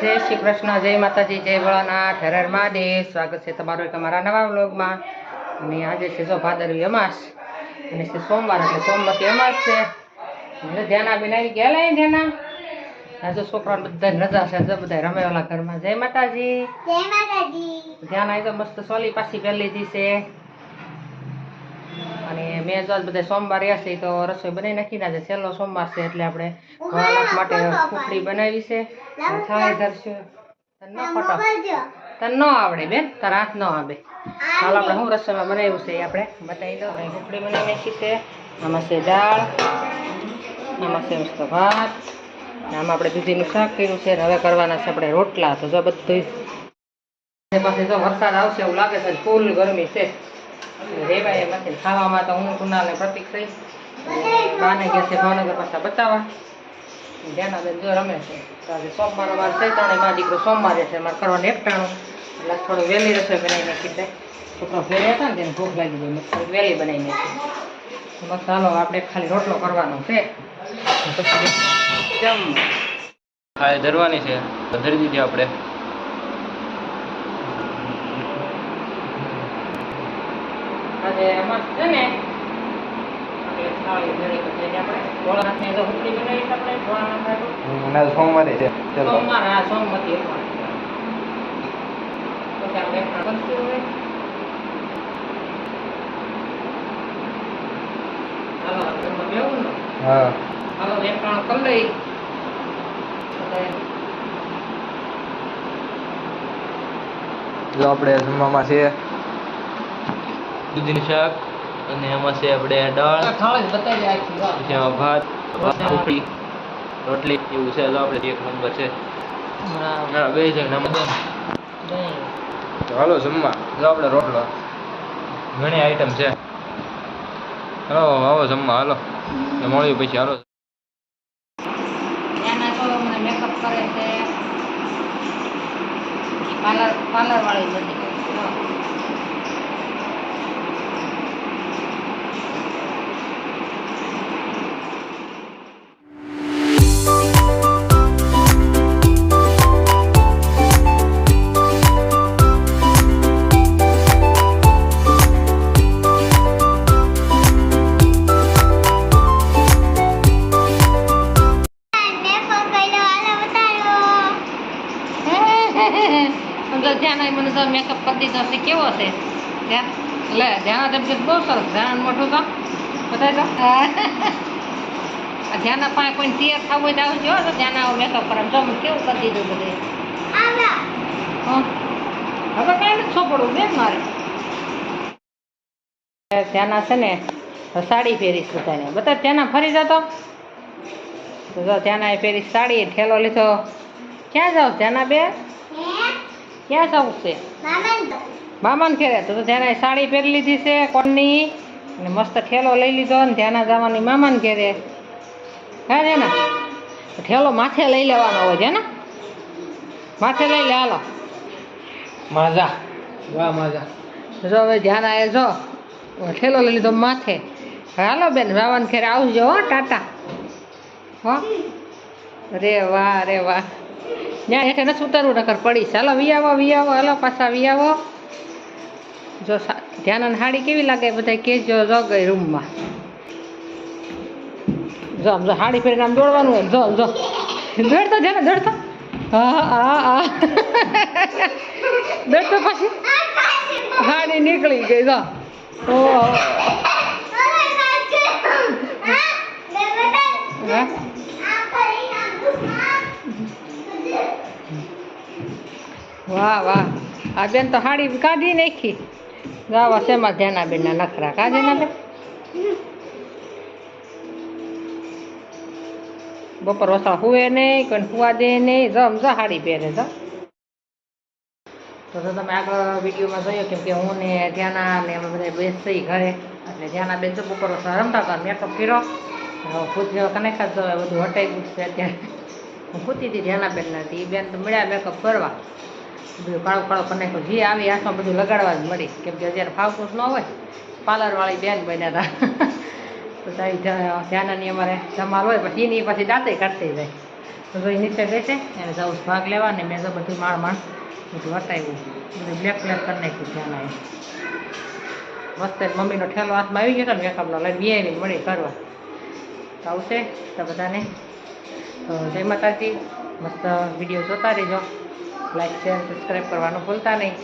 જય શ્રી કૃષ્ણ, જય માતાજી, જય ભોળાનાથ, હર હર મહાદેવ. સ્વાગત છે તમારું એક અમારા નવા વ્લોગમાં. અને આજે છે જો ભાદરવી અમાસ અને છે સોમવાર, એટલે સોમવારથી અમાસ છે. એટલે ધ્યાના બેન આવી ગયા. લઈ ધ્યાના આજે છોકરાને બધા રજા છે, બધા રમેવાલા ઘરમાં. જય માતાજી, જય માતાજી. ધ્યાન આવી તો મસ્ત સોલી પાછી પહેરી લીધી છે. અને મેં જો બધા સોમવાર રહ્યા છે તો રસોઈ બનાવી નાખી. આજે છેલ્લો સોમવાર છે એટલે આપણે ભોળાનાથ માટે ખુખડી બનાવી છે. થાળી ધરશું. તને ન આવડે બેન, તારા હાથ ન આવે. હાલ આપણે શું રસોઈમાં બનાવ્યું છે એ આપણે બતાવી દઉં. ખુખડી બનાવી નાખી છે. આમાં છે દાળ, આમાં છે મસ્ત ભાત, આમાં આપણે દૂધીનું શાક કર્યું છે. હવે કરવાના છે આપણે રોટલા. તો જો બધું પાસે જો વરસાદ આવશે એવું લાગે છે, ફૂલ ગરમી છે. રેવાય એમ નથી. ખાવામાં તો હું કુનાલ ને પ્રતિક થઈ બાને ગયા છે ભાવનગર પાછા બતાવવા. ધ્યાના જો રમે છે. તો આજે સોમવાર અમારે છે, ત્રણે મારા દીકરો સોમવારે છે. અમારે કરવાનું એકટાણું એટલે થોડું વહેલી રસોઈ બનાવી નાખી છે. છોકરા ફેર્યા હતા ને તેને ભૂખ લાગી ગઈ, થોડીક વહેલી બનાવી નાખી. બસ ચાલો આપણે ખાલી રોટલો કરવાનો છે. પછી જમ ખાય ધરવાની છે તો ધરી દીધી આપણે. આજે અમાસ છે ને એટલે થાળી ધરી પછી આપણે ભોળાનાથને તો ખુખડી બનાવી છે. આપણે ભોળાનાથ સોમવારે છે. સોમવાર, હા સોમવારથી એકવાર છે. પછી આપણે એકટાણું કરશું હવે. હાલો આપણે બેવું ને. હા, હાલો એકટાણું કરી લઈ. જો આપણે જમવામાં છે દૂધીનું શાક અને એમાં છે આપણે દાળ, થાળી બતાવી જાય આખી વાત. પછી એમાં ભાત, ખુખડી, રોટલી એવું છે. જો આપણે એક નંબર છે. હા, બે જણ નંબર. તો હાલો જમવા. જો આપણે રોટલો, ઘણી આઈટમ છે. હાલો આવો જમવા. હાલો મળ્યું પછી. હાલો એના તો મને મેકઅપ કરે છે. પાર્લર વાળી બધી. ધ્યાન મને તો મેકઅપ કરી દીધો છે. કેવો છે ધ્યાન? લે ધ્યાન તેમ કે બહુ સરસ. ધ્યાન મોટું તો બતાવી દો. ધ્યાના પાસે કોઈ તૈયાર થવું હોય તો આવજો. તો ધ્યાન આવો મેકઅપ કરે. જો મને કેવું કરી દીધું બધું. હવે કઈ નથી છોપડવું બેન મારે. ધ્યાના છે ને સાડી પહેરીશ બધાને. બધા ધ્યાના ફરી જતો તો જો ધ્યાના એ પહેરીશ સાડી, ઠેલો લીધો. ક્યાં જાવ ધ્યાના બે? ક્યાં જવું છે? મામાને ઘેરે. તો ધ્યાના સાડી પહેરી લીધી છે કોટનની અને મસ્ત ઠેલો લઈ લીધો. ને ધ્યાના જવાની મામાને ઘેરે. હા ધ્યાના ઠેલો માથે લઈ લેવાનો હોય છે ને, માથે લઈ લે. હાલો માજા, વાહ માજા. જો હવે ધ્યાના એ જો ઠેલો લઈ લીધો માથે. હાલો બેન મામાને ઘેરે આવજો. હો ટાટા. હો રે વાહ, રે વાહ. ત્યાં હેઠે નથી ઉતરવું નકર પડીશ. હાલો વી આવો, વી આવો. હાલો પાછા વી આવો. જો ધ્યાન સાડી કેવી લાગે બધા કહેજો. જો ગઈ રૂમમાં. જો આમ જો સાડી પહેરીને આમ દોડવાનું હોય. જો જો દોડતો ધ્યાન દોડતો. હા હા હા દોડતો પછી સાડી નીકળી ગઈ. જો હા વાહ વાહ. આ બેન તો સાડી કાઢી નાખી. ગાવા શેમાં ધ્યાના બેનના નખરા. કાઢે ના બેન બપોર વસાળ હુએ નહીં, કોઈ હુવા દે નહીં. જમ જો સાડી પહેરે. જો તો તમે આગળ વિડીયોમાં જોયો કેમ કે હું ને ધ્યાના ને અમે બધા બેસી ઘરે. એટલે ધ્યાના બેન તો બપોર વસાળ રમતા હતા. મેકઅપ કર્યો. ખુદ કનેક્ટ જ બધું હટાઈ ગયું છે અત્યારે. હું ખૂતી હતી ધ્યાના બેનના. એ બેન તો મળ્યા મેકઅપ કરવા. બધું કાળું કાળું કરી નાખ્યું. જે આવી હાથમાં બધું લગાડવા જ મળી. કેમ કે અત્યારે ફાવતું ન હોય. પાર્લરવાળી બેન બન્યા હતા. તો ધ્યાનાની અમારે ધમાલ હોય. પછી એની પછી દાંતે કાઢતી જાય. તો ભાઈ નીચે ગઈ છે એને જાઉં ભાગ લેવા ને મેં તો બધું માણ બધું વટાવ્યું બધું બ્લેક કરી નાખ્યું ધ્યાન આવે મસ્ત મમ્મીનો ઠેલો હાથમાં આવી ગયો હતો મેકઅપનો લઈને બે મળી કરવા તો આવશે તો બધાને તો જય માતાજી મસ્ત વિડીયો જોતા રહેજો લાઈક શેર સબસ્ક્રાઈબ કરવાનું ભૂલતા નહીં